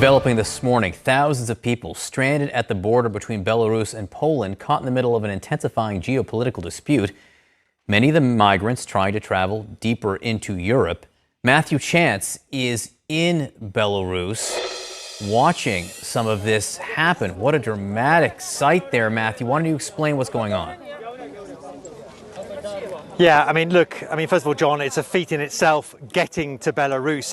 Developing this morning, thousands of people stranded at the border between Belarus and Poland, caught in the middle of an intensifying geopolitical dispute. Many of the migrants trying to travel deeper into Europe. Matthew Chance is in Belarus watching some of this happen. What a dramatic sight there, Matthew. Why don't you explain what's going on? Yeah, first of all, John, it's a feat in itself getting to Belarus.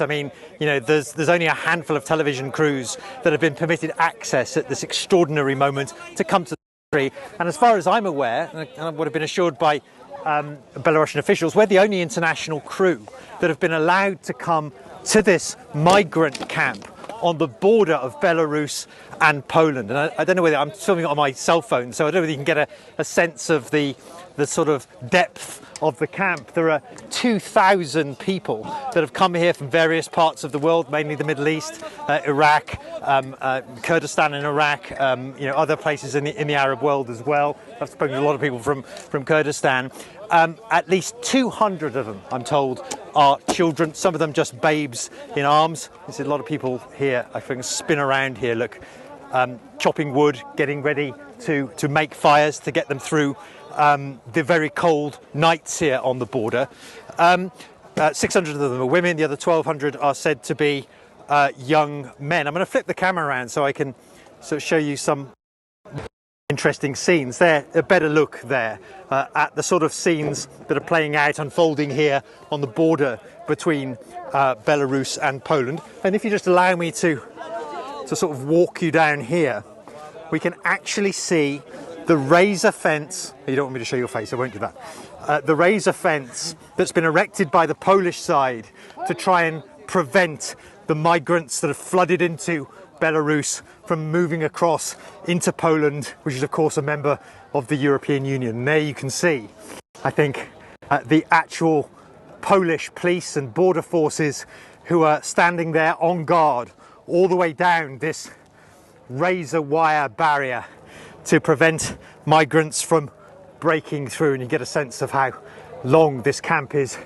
There's only a handful of television crews that have been permitted access at this extraordinary moment to come to the country. And as far as I'm aware, and I would have been assured by Belarusian officials, we're the only international crew that have been allowed to come to this migrant camp on the border of Belarus and Poland. And I don't know whether I'm filming it on my cell phone, so I don't know whether you can get a sense of the sort of depth of the camp. There are 2,000 people that have come here from various parts of the world, mainly the Middle East, Iraq, Kurdistan in Iraq, other places in the Arab world as well. I've spoken to a lot of people from Kurdistan. At least 200 of them, I'm told, are children, some of them just babes in arms. There's a lot of people here, I think, spin around here, look, chopping wood, getting ready to make fires to get them through the very cold nights here on the border. 600 of them are women, the other 1,200 are said to be young men. I'm going to flip the camera around so I can sort of show you some interesting scenes. There, a better look there at the sort of scenes that are playing out, unfolding here on the border between Belarus and Poland. And if you just allow me to sort of walk you down here, we can actually see the razor fence. You don't want me to show your face, I won't do that. The razor fence that's been erected by the Polish side to try and prevent the migrants that have flooded into Belarus from moving across into Poland, which is of course a member of the European Union. And there you can see, I think, the actual Polish police and border forces who are standing there on guard all the way down this razor wire barrier to prevent migrants from breaking through. And you get a sense of how long this camp is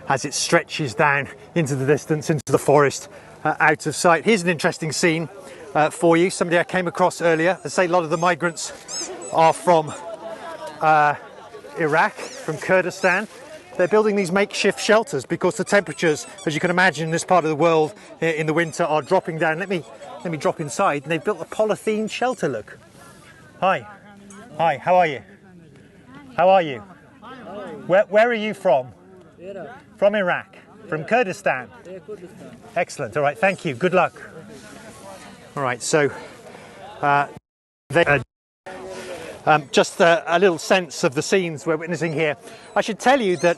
as it stretches down into the distance, into the forest, out of sight. Here's an interesting scene for you. Somebody I came across earlier. I say a lot of the migrants are from Iraq, from Kurdistan. They're building these makeshift shelters because the temperatures, as you can imagine, in this part of the world in the winter are dropping down. Let me drop inside. And they've built a polythene shelter, look. Hi, how are you? How are you? Where are you from? Iraq. From Iraq? From Kurdistan? Yeah, Kurdistan. Excellent, all right, thank you, good luck. All right, so just a little sense of the scenes we're witnessing here. I should tell you that,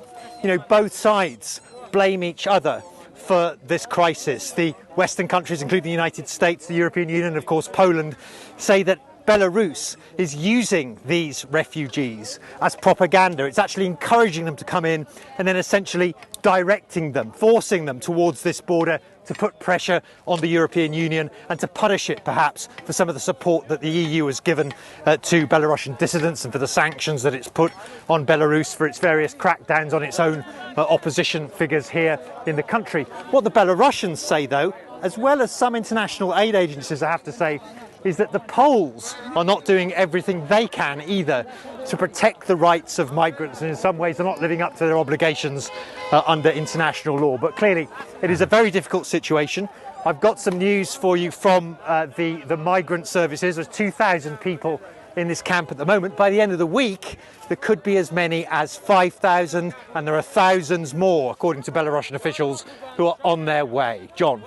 both sides blame each other for this crisis. The Western countries, including the United States, the European Union, and of course Poland, say that Belarus is using these refugees as propaganda. It's actually encouraging them to come in and then essentially directing them, forcing them towards this border to put pressure on the European Union and to punish it perhaps for some of the support that the EU has given to Belarusian dissidents and for the sanctions that it's put on Belarus for its various crackdowns on its own opposition figures here in the country. What the Belarusians say, though, as well as some international aid agencies, I have to say, is that the Poles are not doing everything they can either to protect the rights of migrants, and in some ways are not living up to their obligations under international law. But clearly it is a very difficult situation. I've got some news for you from the migrant services. There's 2,000 people in this camp at the moment. By the end of the week there could be as many as 5,000, and there are thousands more, according to Belarusian officials, who are on their way. John.